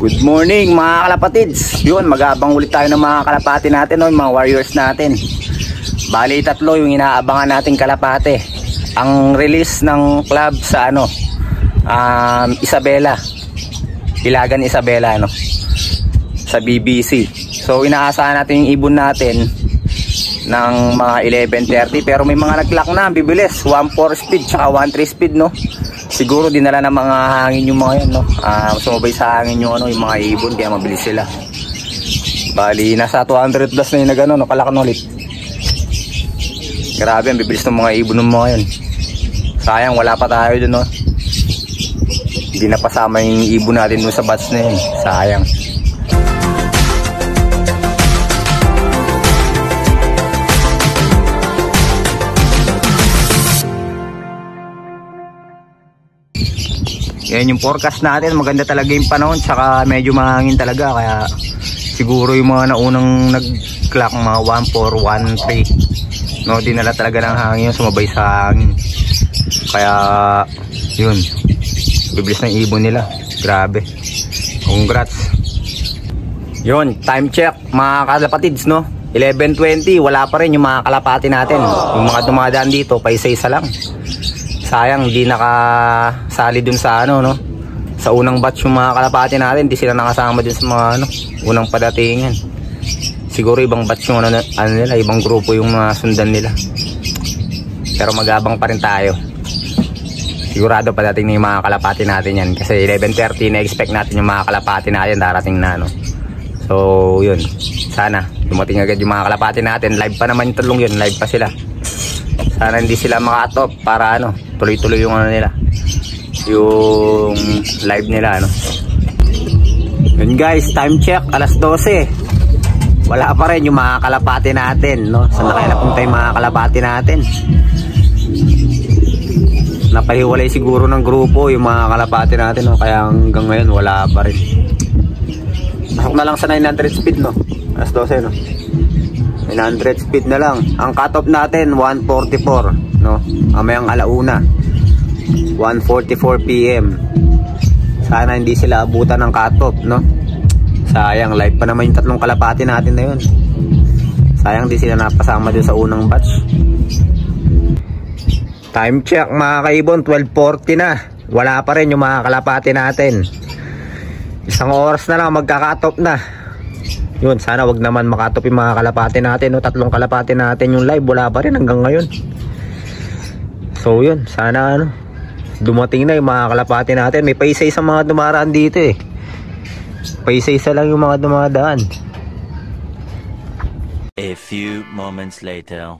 Good morning mga kalapatids. Yun, mag-aabang ulit tayo ng mga kalapati natin, no? Yung mga warriors natin. Bali, tatlo yung inaabangan nating kalapate. Ang release ng club sa Isabela, Ilagan Isabela, no? Sa BBC. So inaasahan natin yung ibon natin ng mga 11:30, pero may mga nag-lock na, bibilis, 1.4 speed tsaka 1.3 speed, no? Siguro dinala ng mga hangin yung mga yan, no? Sumabay sa hangin yung yung mga ibon, kaya mabilis sila. Bali, nasa 200 plus na yung nagano, no? Kalakan ulit. Grabe, ang bibilis ng mga ibon ng mga yan. Sayang, wala pa tayo dun, no? Hindi na pasama yung ibon natin dun sa batch na yun. Sayang. Yan yung forecast natin, maganda talaga yung panahon, tsaka medyo mahangin talaga, kaya siguro yung mga naunang nag-clock, mga 1.4, 1.3, no, dinala talaga ng hangin yung sumabay sa hangin, kaya yun, bibilis ng ibon nila, grabe, congrats. Yun, time check mga kalapatids, no, 11:20, wala pa rin yung mga kalapati natin, yung mga dumadaan dito, paisa-isa lang. Sayang, hindi nakasali dun sa sa unang batch yung mga kalapati natin, hindi sila nakasama dun sa mga unang padatingan. Siguro ibang batch yung nila, ibang grupo yung mga sundan nila. Pero magabang pa rin tayo. Sigurado padating na yung mga kalapati natin yan, kasi 11:30 na-expect natin yung mga kalapati natin darating na, no. So yun, sana dumating agad yung mga kalapati natin. Live pa naman yung tatlong yun, live pa sila. Sana hindi sila maka-top para tuloy-tuloy yung nila, yung live nila, Yun guys, time check, alas 12. Wala pa rin yung mga kalapati natin, no? Saan na kaya napunta yung mga kalapati natin? Napahiwalay siguro ng grupo yung mga kalapati natin, no? Kaya hanggang ngayon wala pa rin. Pasok na lang sa 900 speed, no? Alas 12, no? 900 speed na lang. Ang cutoff natin 1:44, no? Mamayang alauna, 1:44 PM. Sana hindi sila abutan ng cutoff, no? Sayang, live pa naman yung tatlong kalapati natin na yun. Sayang di sila napasama dun sa unang batch. Time check mga kaibon, 12:40 na. Wala pa rin yung mga kalapati natin. Isang oras na lang magka-cutoff na. Yun, sana wag naman makatop yung mga kalapati natin, no? Tatlong kalapati natin yung live, wala pa rin hanggang ngayon. So yun, sana dumating na yung mga kalapati natin. May paisa-isa mga dumaraan dito eh. Paisa-isa lang yung mga dumadaan. A few moments later.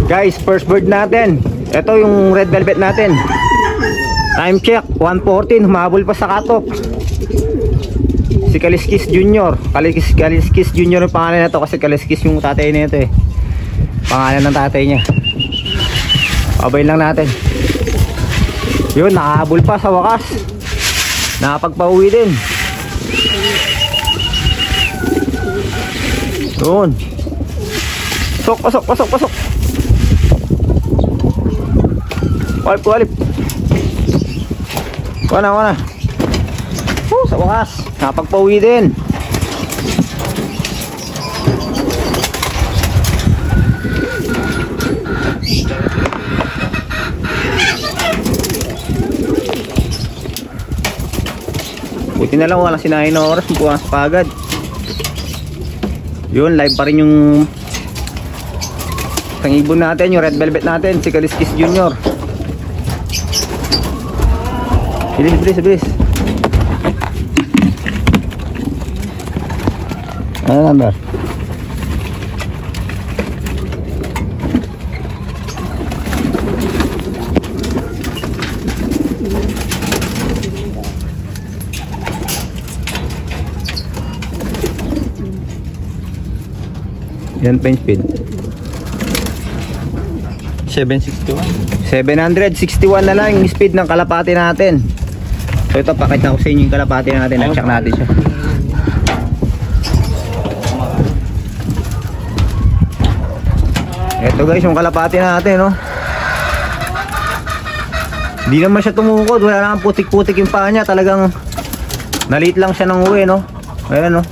Guys, first bird natin. Ito yung red velvet natin. Time check 1:14, humabol pa sa cutoff. Si Kaliskis Junior. Kaliskis Junior yung pangalan na to, kasi Kaliskis yung tatay nito eh. Pangalan ng tatay niya. Pabayin lang natin. Yun, nakahabol pa sa wakas. Nakapagpauwi din. Yun. Pasok. Walip. Wana. Sa wakas, nakapagpauwi din. Buti na lang walang sinahin na oras, puwas pa agad. Yun, live pa rin yung ibon natin, yung red velvet natin, si Kaliskis Junior. Bilis. Ano number? Yan pa yung speed. 761 na lang yung speed ng kalapati natin. So ito, pakita ko sa inyo yung kalapati natin. Na-check natin siya. Ito guys, yung kalapati natin, no? Hindi naman siya tumukod, wala nang putik-putik yung paa niya. Talagang Nalit lang siya ng uwi, no? Ayan, no?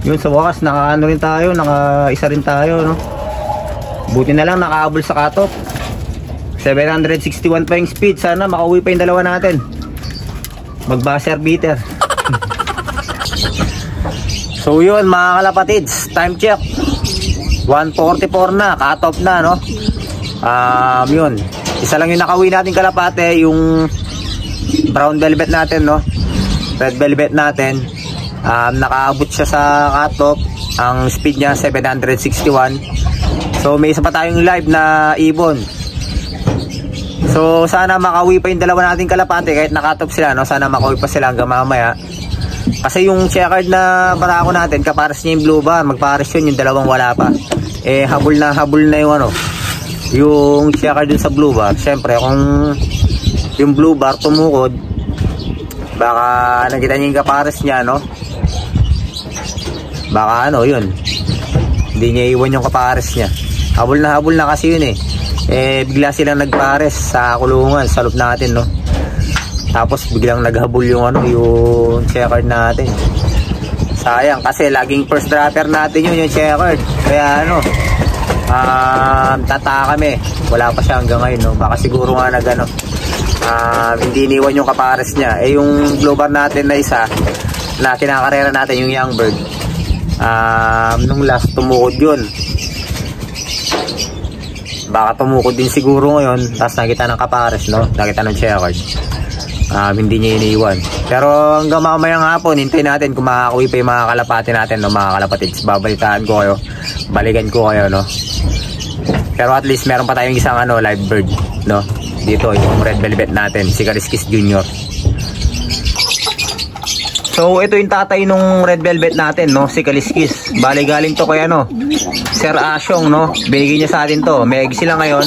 Yun, sa wakas, naka-ano rin tayo, naka-isa rin tayo, no? Buti na lang, nakaabol sa cutoff. 761 pa yung speed. Sana makauwi pa yung dalawa natin. Mag-buzzer beater. So yun, mga kalapatids, time check. 1:44 na, cutoff na, no? Yun. Isa lang yung nakauwi natin kalapate, yung brown velvet natin, no? Red velvet natin. Nakaabot siya sa cutoff. Ang speed niya 761. So may isa pa tayong live na ibon. So sana makauwi pa yung dalawa nating kalapate kahit nakatop sila, no? Sana makauwi pa sila hanggang mamaya. Kasi yung checkered na barako natin, kapares niya yung blue bar, magpares yun, yung dalawang wala pa. Eh habol na yung ano, yung checkered dun sa blue bar. Syempre kung yung blue bar tumukod, baka nakita niya yung kapares niya, no? Baka ano yun, hindi niya iwan yung kapares niya. Habol na kasi yun eh. Eh bigla silang nagpares sa kulungan, sa loop natin, no? Tapos biglang naghabol yung ano, yung checkered natin. Sayang kasi laging first dropper natin yun, yung checkered. Kaya ano, tata kami. Wala pa siya hanggang ngayon, no? Baka siguro nga nagano, hindi iniwan yung kapares niya. Eh yung blue bar natin na isa na kinakarera natin, yung young bird, nung last tumukod yun. Baka tumukod din siguro ngayon, tapos nakita ng kapares, no? Nakita ng checkered. Hindi niya iniwan. Pero hanggang mamayang hapon, hintayin natin kung makakauwi pa yung mga kalapati natin, no? Mga kalapatids, babalitaan ko kayo, balikan ko kayo, no? Pero at least meron pa tayong isang ano, live bird, no? Dito yung red velvet natin, si Kaliskis Jr. So ito yung tatay nung red velvet natin, no? Si Kaliskis. Bali galing to kay ano, Sir Asyong, no? Binigay niya sa atin to. May egg sila ngayon.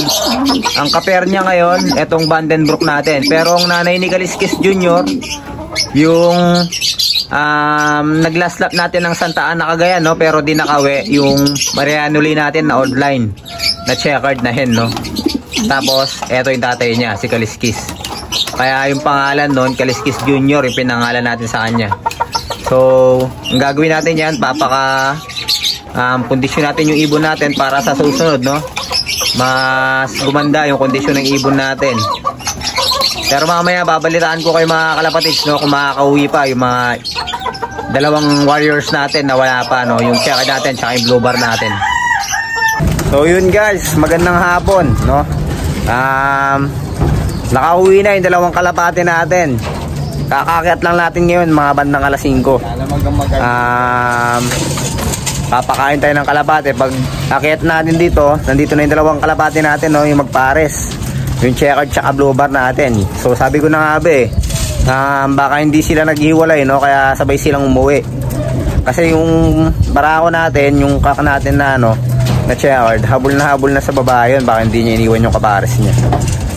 Ang kaper niya ngayon, etong Vandenbroek natin. Pero ang nanay ni Kaliskis Jr., yung nag-last lap natin ng Santa Ana Cagayan, no? Pero di nakawi yung Marianuli natin na online na checkered na hen, no? Tapos eto yung tatay niya, si Kaliskis. Kaya yung pangalan nun, Kaliskis Jr., yung pinangalan natin sa kanya. So ang gagawin natin yan, kondisyon natin yung ibon natin para sa susunod, no? Mas gumanda yung kondisyon ng ibon natin. Pero mamaya babalitaan ko kayo mga kalapatids, no? Kung makakauwi pa yung mga dalawang warriors natin na wala pa, no? Yung checkered natin tsaka yung blue bar natin. So yun guys, magandang hapon, no? Nakauwi na yung dalawang kalapati natin. Kakakyat lang natin ngayon mga bandang alas 5. Papakain tayo ng kalapate. Pag akyat natin dito, nandito na yung dalawang kalapate natin, no? Yung magpares, yung checkered tsaka blue bar natin. So sabi ko na nga baka hindi sila naghiwalay, no? Kaya sabay silang umuwi. Kasi yung barako natin, yung kak natin na ano, na checkered, habol na sa baba yun. Baka hindi niya iniwan yung kapares niya.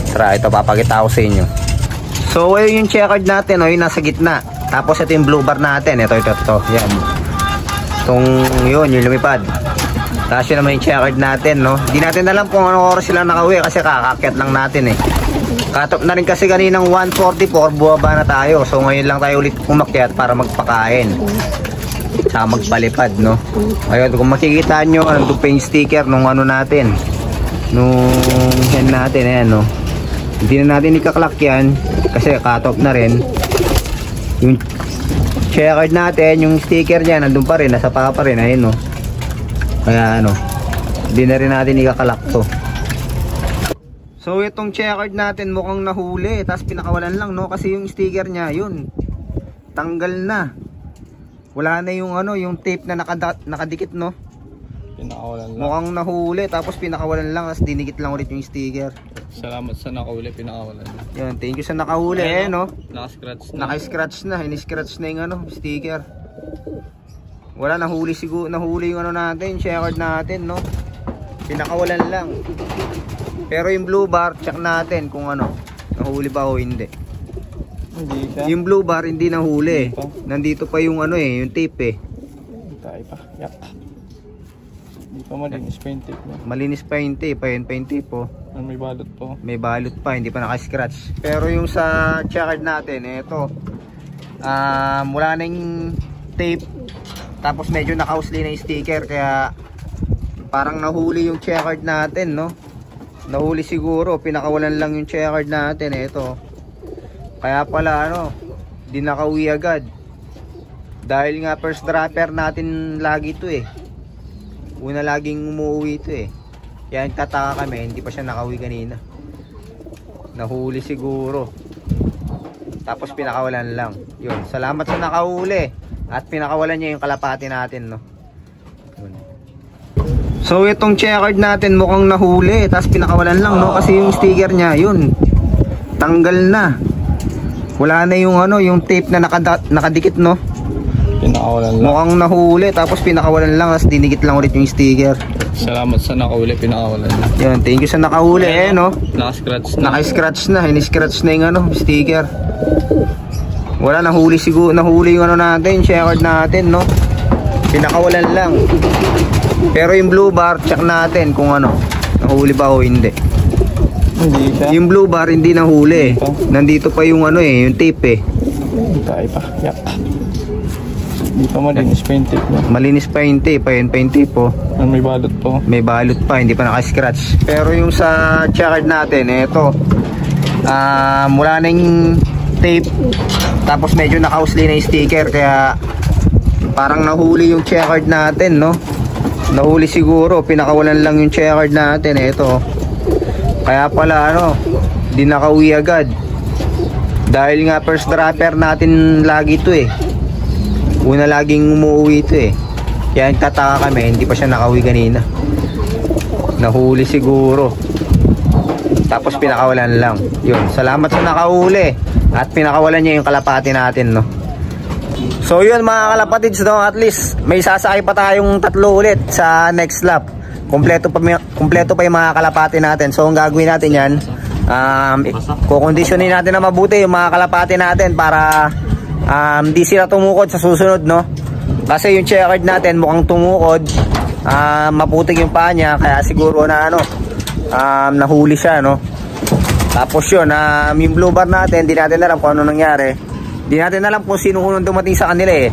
Tara, ito papakita ko sa inyo. So ayun yung checkered natin, no? Yung nasa gitna. Tapos ito yung blue bar natin. Ito. Yan. Itong yun, yung lumipad. Tapos yun naman yung checkered natin, no? Hindi natin alam kung anong oras sila nakauwi kasi kakakyat lang natin eh. Katop na rin kasi kaninang 1:44, buwaba na tayo. So ngayon lang tayo ulit umakyat para magpakain. Saka magpalipad, no? Ayun, kung makikita nyo, nandun pa yung sticker nung ano natin. Nung hen natin, ayan, no? Hindi na natin ikaklak yan kasi katop na rin. Yung checkered natin, yung sticker niya nandun pa rin, nasa pa rin, ayun, no? Kaya ano, hindi na rin natin ikakalak to. So itong checkered natin mukhang nahuli, tapos pinakawalan lang, no? Kasi yung sticker niya, yun, tanggal na. Wala na yung ano, yung tape na nakadikit, no? Pinakawalan lang. Mukhang nahuli, tapos pinakawalan lang, tapos dinikit lang ulit yung sticker. Salamat sa nakahuli, pinakawalan. Yun, thank you sa nakahuli, no? Naka-scratch na. Naka-scratch na, ini-scratch na yung ano, sticker. Wala, nahuli siguro, nahuli yung ano natin, checkered natin, no? Pinakawalan lang. Pero yung blue bar, check natin kung ano, nahuli ba o hindi. Hindi siya. Yung blue bar hindi nahuli. Nandito pa yung ano eh, yung tape eh. Tayo pa. Yak. pa malinis pa yung tape niya. Malinis pa yung tape, ayun pa yung tape oh. May balot po. May balot pa, hindi pa naka-scratch. Pero yung sa checkered natin, ito. Wala na yung tape. Tapos medyo nakausli na yung sticker, kaya parang nahuli yung checkered natin, no? Nahuli siguro, pinakawalan lang yung checkered natin, ito. Kaya pala di nakauwi agad. Dahil nga first dropper natin lagi ito eh. Una laging umuwi ito eh. Kaya nagtataka kami, hindi pa siya nakauwi kanina. Nahuli siguro. Tapos pinakawalan lang. Yun, salamat sa nakahuli. At pinakawalan niya yung kalapati natin, no? Yun. So itong checkered natin mukhang nahuli. Tapos pinakawalan lang, no? Kasi yung sticker niya, yun, tanggal na. Wala na yung yung tape na nakadikit, no? Pinakawalan lang. Mukhang nahuli, tapos pinakawalan lang, tapos dinigit lang ulit yung sticker. Salamat sa nakahuli, pinakawalan lang. Yan, thank you sa nakahuli, no? Naka-scratch na. Naka-scratch na, in-scratch na yung sticker. Wala, nahuli siguro, nahuli yung natin, checkered natin, no? Pinakawalan lang. Pero yung blue bar, check natin kung nahuli ba o hindi. Hindi siya. Yung blue bar hindi nahuli. Nandito pa yung yung tape eh. Tayo pa. Yep. Hindi pa malinis pa yung tape niya. Malinis pa yung tape, ayun pa yung tape oh. May balot po. May balot pa, hindi pa naka-scratch. Pero yung sa checkered natin, ito. Wala na yung tape. Tapos medyo nakausli na yung sticker, kaya parang nahuli yung checkered natin, no? Nahuli siguro, pinakawalan lang yung checkered natin, ito. Kaya pala di nakauwi agad. Dahil nga first dropper natin lagi ito eh. Una laging umuwi ito eh. Kaya nagtataka kami, hindi pa siya nakauwi kanina. Nahuli siguro. Tapos pinakawalan lang. Yun, salamat sa nakahuli. At pinakawalan niya yung kalapati natin, no? So yun mga kalapatids, no? At least may sasakay pa tayong 3 ulit sa next lap. Kompleto pa yung mga kalapati natin. So ang gagawin natin yan, kukondisyonin natin na mabuti yung mga kalapati natin para di sila tumukod sa susunod, no? Kasi yung checkered natin mukhang tumukod, maputik yung paa niya, kaya siguro na nahuli siya, no? Tapos yun, yung blue bar natin, di natin alam kung ano nangyari. Di natin alam kung sino unang dumating sa kanila eh.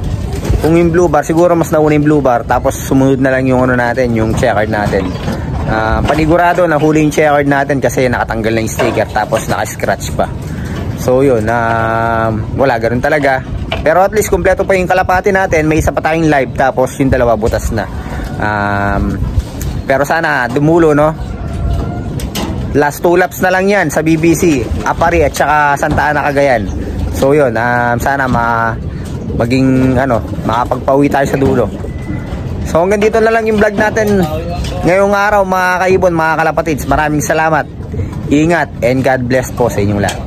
Kung yung blue bar, siguro mas nauna yung blue bar, tapos sumunod na lang yung natin, yung checkered natin. Panigurado nahuli yung checkered natin kasi nakatanggal na yung sticker, tapos naka-scratch pa. So yun, wala, ganun talaga. Pero at least kompleto pa yung kalapati natin, may isa pa tayong live, tapos yung dalawa butas na. Pero sana dumulo, no? Last 2 laps na lang yan sa BBC, Apari at saka Santa Ana, Cagayan. So yun, sana maging makapagpauwi tayo sa dulo. So hanggang dito na lang yung vlog natin ngayong araw mga kaibon, mga kalapatids. Maraming salamat, ingat, and God bless po sa inyong lahat.